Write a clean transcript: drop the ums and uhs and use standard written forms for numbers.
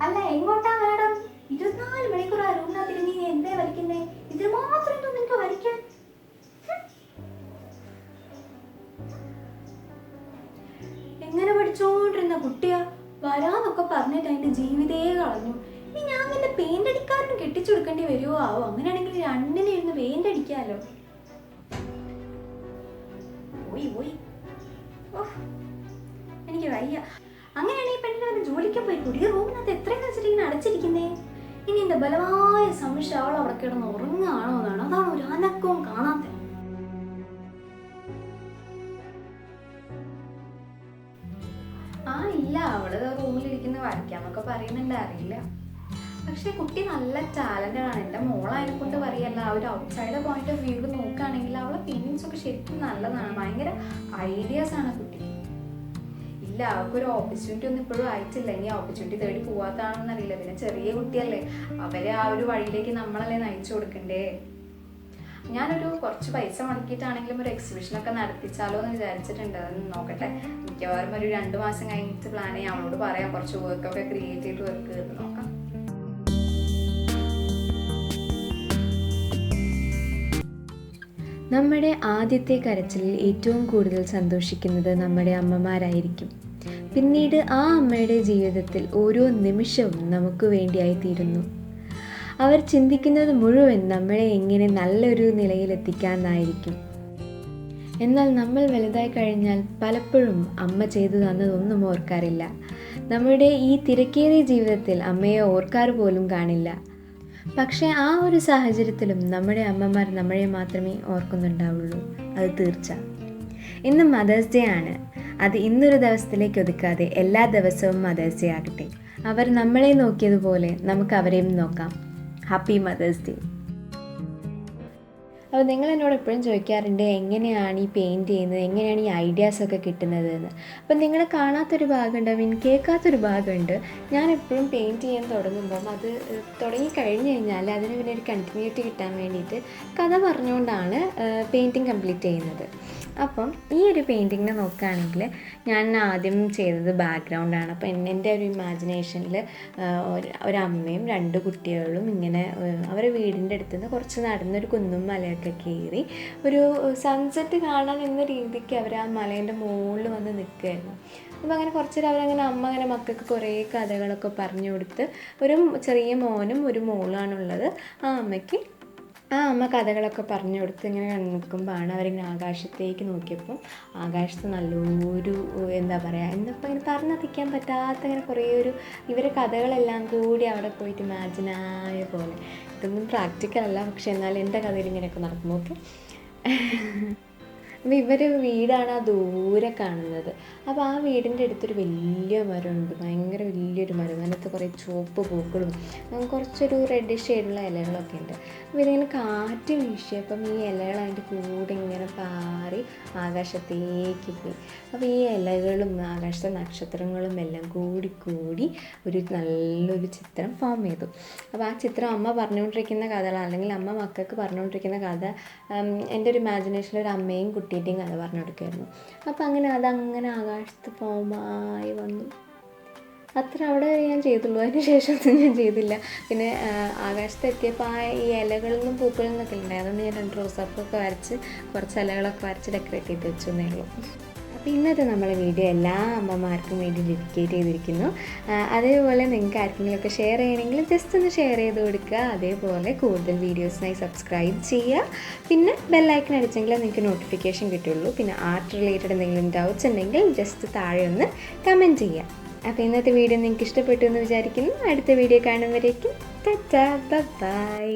അല്ല എങ്ങോട്ടാ മാഡം? 24 മണിക്കൂർ ആ റൂമിനകത്ത് നീ എന്തേ വലിക്കുന്നേ? ഇതിന് മാത്രം എന്തോ നിനക്ക് വലിക്കാൻ? എങ്ങനെ പഠിച്ചോണ്ടിരുന്ന കുട്ടിയാ? വരാന്നൊക്കെ പറഞ്ഞിട്ട് അതിന്റെ ജീവിതേ കളഞ്ഞു. ഇനി ഞാൻ പിന്നെ പെയിന്റ് അടിക്കാരനും കെട്ടിച്ചു കൊടുക്കേണ്ടി വരുമോ ആവോ? അങ്ങനെയാണെങ്കിൽ രണ്ടിനെ ഇരുന്ന് പെയിന്റ് അടിക്കാലോ. പോയി പോയി, എനിക്ക് വയ്യ. അങ്ങനെയാണെങ്കിൽ പെണ്ണിനെ വന്ന് ജോലിക്ക് പോയി കൂടി. ഈ റൂമിനകത്ത് എത്രയെന്ന് വെച്ചിട്ട് ഇങ്ങനെ അടച്ചിരിക്കുന്നേ? ഇനി എന്റെ ബലമായ സംശയം അവൾ അവിടെ കിടന്ന് ഉറങ്ങുകയാണോ എന്നാണ്. അതാണ് ഒരു അനക്കവും കാണാത്ത. ഇല്ല, അവള് റൂമിലിരിക്കുന്ന വരയ്ക്കാന്നൊക്കെ പറയുന്നുണ്ട്, അറിയില്ല. പക്ഷെ കുട്ടി നല്ല ടാലന്റഡ് ആണ്. എൻ്റെ മോളതിനെ കൊണ്ട് പറയല്ല, ഒരു ഔട്ട്സൈഡ് പോയിന്റ് ഓഫ് വ്യൂ നോക്കുകയാണെങ്കിൽ അവളെ പെയിന്റിങ്സ് ഒക്കെ ശരിക്കും നല്ലതാണ്. ഭയങ്കര ഐഡിയാസ് ആണ് കുട്ടി. ഇല്ല, അവൾക്കൊരു ഓപ്പർച്യൂണിറ്റി ഒന്നും ഇപ്പോഴും ആയിട്ടില്ല. ഇനി ഓപ്പർച്യൂണിറ്റി തേടി പോവാത്താണെന്ന് അറിയില്ല. പിന്നെ ചെറിയ കുട്ടിയല്ലേ, അവരെ ആ ഒരു വഴിയിലേക്ക് നമ്മളല്ലേ നയിച്ചു കൊടുക്കണ്ടേ. ഞാനൊരു കുറച്ച് പൈസ മുടക്കിയിട്ടാണെങ്കിലും ഒരു എക്സിബിഷനൊക്കെ നടത്തിച്ചാലോ എന്ന് വിചാരിച്ചിട്ടുണ്ട്. അതൊന്ന് നോക്കട്ടെ. മിക്കവാറും ഒരു 2 മാസം കഴിഞ്ഞിട്ട് പ്ലാൻ ചെയ്യാം. അവളോട് പറയാം കുറച്ച് വർക്കൊക്കെ ക്രിയേറ്റീവ് വർക്ക് നോക്കാം. നമ്മുടെ ആദ്യത്തെ കരച്ചിലിൽ ഏറ്റവും കൂടുതൽ സന്തോഷിക്കുന്നത് നമ്മുടെ അമ്മമാരായിരിക്കും. പിന്നീട് ആ അമ്മയുടെ ജീവിതത്തിൽ ഓരോ നിമിഷവും നമുക്ക് വേണ്ടിയായി തീരുന്നു. അവർ ചിന്തിക്കുന്നത് മുഴുവൻ നമ്മളെ എങ്ങനെ നല്ലൊരു നിലയിലെത്തിക്കാമെന്നായിരിക്കും. എന്നാൽ നമ്മൾ വലുതായി കഴിഞ്ഞാൽ പലപ്പോഴും അമ്മ ചെയ്തു തന്നതൊന്നും ഓർക്കാറില്ല. നമ്മുടെ ഈ തിരക്കേറിയ ജീവിതത്തിൽ അമ്മയെ ഓർക്കാറ് പോലും കാണില്ല. പക്ഷേ ആ ഒരു സാഹചര്യത്തിലും നമ്മുടെ അമ്മമാർ നമ്മളെ മാത്രമേ ഓർക്കുന്നുണ്ടാവുള്ളൂ, അത് തീർച്ച. ഇന്ന് മദേഴ്സ് ഡേ ആണ്. അത് ഇന്നൊരു ദിവസത്തിലേക്ക് ഒതുക്കാതെ എല്ലാ ദിവസവും മദേഴ്സ് ഡേ ആകട്ടെ. അവർ നമ്മളെ നോക്കിയതുപോലെ നമുക്ക് അവരെയും നോക്കാം. Happy mothers day. അപ്പോൾ നിങ്ങൾ എന്നോട് എപ്പോഴും ചോദിക്കാറുണ്ട് എങ്ങനെയാണ് ഈ പെയിൻറ്റ് ചെയ്യുന്നത്, എങ്ങനെയാണ് ഈ ഐഡിയാസൊക്കെ കിട്ടുന്നത് എന്ന്. അപ്പം നിങ്ങൾ കാണാത്തൊരു ഭാഗമുണ്ട്, കേൾക്കാത്തൊരു ഭാഗമുണ്ട്. ഞാൻ എപ്പോഴും പെയിൻറ്റ് ചെയ്യാൻ തുടങ്ങുമ്പം അത് തുടങ്ങി കഴിഞ്ഞ് കഴിഞ്ഞാൽ അതിന് പിന്നെ ഒരു കണ്ടിന്യൂറ്റി കിട്ടാൻ വേണ്ടിയിട്ട് കഥ പറഞ്ഞുകൊണ്ടാണ് പെയിൻറ്റിങ് കംപ്ലീറ്റ് ചെയ്യുന്നത്. അപ്പം ഈ ഒരു പെയിൻറ്റിങ്ങിനെ നോക്കുകയാണെങ്കിൽ ഞാൻ ആദ്യം ചെയ്തത് ബാക്ക്ഗ്രൗണ്ടാണ്. അപ്പോൾ എൻ്റെ ഒരു ഇമാജിനേഷനിൽ ഒരമ്മയും 2 കുട്ടികളും ഇങ്ങനെ അവരുടെ വീടിൻ്റെ അടുത്ത് നിന്ന് കുറച്ച് നടന്നൊരു കുന്നും മലയൊക്കെ കയറി ഒരു സൺസെറ്റ് കാണാൻ എന്ന രീതിക്ക് അവർ ആ മലേൻ്റെ മുകളിൽ വന്ന് നിൽക്കുകയായിരുന്നു. അപ്പോൾ അങ്ങനെ കുറച്ച് നേരം അവരങ്ങനെ അമ്മ അങ്ങനെ മക്കൾക്ക് കുറേ കഥകളൊക്കെ പറഞ്ഞു കൊടുത്ത്, ഒരു ചെറിയ മോനും ഒരു മോളാണുള്ളത്. ആ അമ്മ കഥകളൊക്കെ പറഞ്ഞു കൊടുത്ത് ഇങ്ങനെ നിൽക്കുമ്പോഴാണ് അവരിങ്ങനെ ആകാശത്തേക്ക് നോക്കിയപ്പോൾ ആകാശത്ത് നല്ലൊരു എന്താ പറയുക, എന്നിപ്പോൾ ഇങ്ങനെ പറഞ്ഞറിയിക്കാൻ പറ്റാത്ത ഇങ്ങനെ കുറേ ഇവരെ കഥകളെല്ലാം കൂടി അവിടെ പോയിട്ട് ഇമാജിനായ പോലെ. ഇതൊന്നും പ്രാക്ടിക്കലല്ല, പക്ഷെ എന്നാൽ എൻ്റെ കഥയിൽ ഇങ്ങനെയൊക്കെ നടക്കുമ്പോൾ അപ്പോൾ ഇവരുടെ വീടാണ് ആ ദൂരെ കാണുന്നത്. അപ്പോൾ ആ വീടിൻ്റെ അടുത്തൊരു വലിയ മരമുണ്ട്, ഭയങ്കര വലിയൊരു മരം. അതിനകത്ത് കുറേ ചുവപ്പ് പൂക്കളും കുറച്ചൊരു റെഡിഷ് ഷെയ്ഡുള്ള ഇലകളൊക്കെ ഉണ്ട്. അപ്പോൾ ഇതിങ്ങനെ കാറ്റ് വീശിയപ്പം ഈ ഇലകൾ അതിൻ്റെ കൂടെ ഇങ്ങനെ പാറി ആകാശത്തേക്ക് പോയി. അപ്പോൾ ഈ ഇലകളും ആകാശത്തെ നക്ഷത്രങ്ങളും എല്ലാം കൂടി ഒരു നല്ലൊരു ചിത്രം ഫോം ചെയ്തു. അപ്പോൾ ആ ചിത്രം അമ്മ പറഞ്ഞുകൊണ്ടിരിക്കുന്ന കഥകൾ, അല്ലെങ്കിൽ അമ്മ മക്കൾക്ക് പറഞ്ഞുകൊണ്ടിരിക്കുന്ന കഥ എൻ്റെ ഒരു ഇമാജിനേഷനിൽ ഒരു അമ്മയും കുട്ടിയുടെയും കഥ പറഞ്ഞു കൊടുക്കുമായിരുന്നു. അപ്പോൾ അതങ്ങനെ ആകാശത്ത് ഫോമായി വന്നു. അത്ര അവിടെ ഞാൻ ചെയ്തുള്ളൂ, അതിന് ശേഷമൊന്നും ഞാൻ ചെയ്തില്ല. പിന്നെ ആകാശത്തെത്തിയപ്പോൾ ഈ ഇലകളിൽ നിന്നും പൂക്കളിൽ നിന്നൊക്കെ ഉണ്ടായി. അതുകൊണ്ട് ഞാൻ 2 റോസാപ്പൊക്കെ വരച്ച് കുറച്ച് ഇലകളൊക്കെ വരച്ച് ഡെക്കറേറ്റ് ചെയ്ത് വെച്ചു എന്നേ ഉള്ളൂ. അപ്പോൾ ഇന്നത്തെ നമ്മളെ വീഡിയോ എല്ലാ അമ്മമാർക്കും വേണ്ടി ഡെഡിക്കേറ്റ് ചെയ്തിരിക്കുന്നു. അതേപോലെ നിങ്ങൾക്ക് ആർക്കെങ്കിലുമൊക്കെ ഷെയർ ചെയ്യണമെങ്കിൽ ജസ്റ്റ് ഒന്ന് ഷെയർ ചെയ്ത് കൊടുക്കുക. അതേപോലെ കൂടുതൽ വീഡിയോസിനായി സബ്സ്ക്രൈബ് ചെയ്യുക. പിന്നെ ബെല്ലൈക്കൺ അടിച്ചെങ്കിൽ നിങ്ങൾക്ക് നോട്ടിഫിക്കേഷൻ കിട്ടുള്ളൂ. പിന്നെ ആർട്ട് റിലേറ്റഡ് എന്തെങ്കിലും ഡൗട്ട്സ് ഉണ്ടെങ്കിൽ ജസ്റ്റ് താഴെ ഒന്ന് കമൻറ്റ് ചെയ്യുക. അപ്പോൾ ഇന്നത്തെ വീഡിയോ നിങ്ങൾക്ക് ഇഷ്ടപ്പെട്ടു എന്ന് വിചാരിക്കുന്നു. അടുത്ത വീഡിയോ കാണുമ്പോഴേക്കും ടാറ്റാ, ബൈ.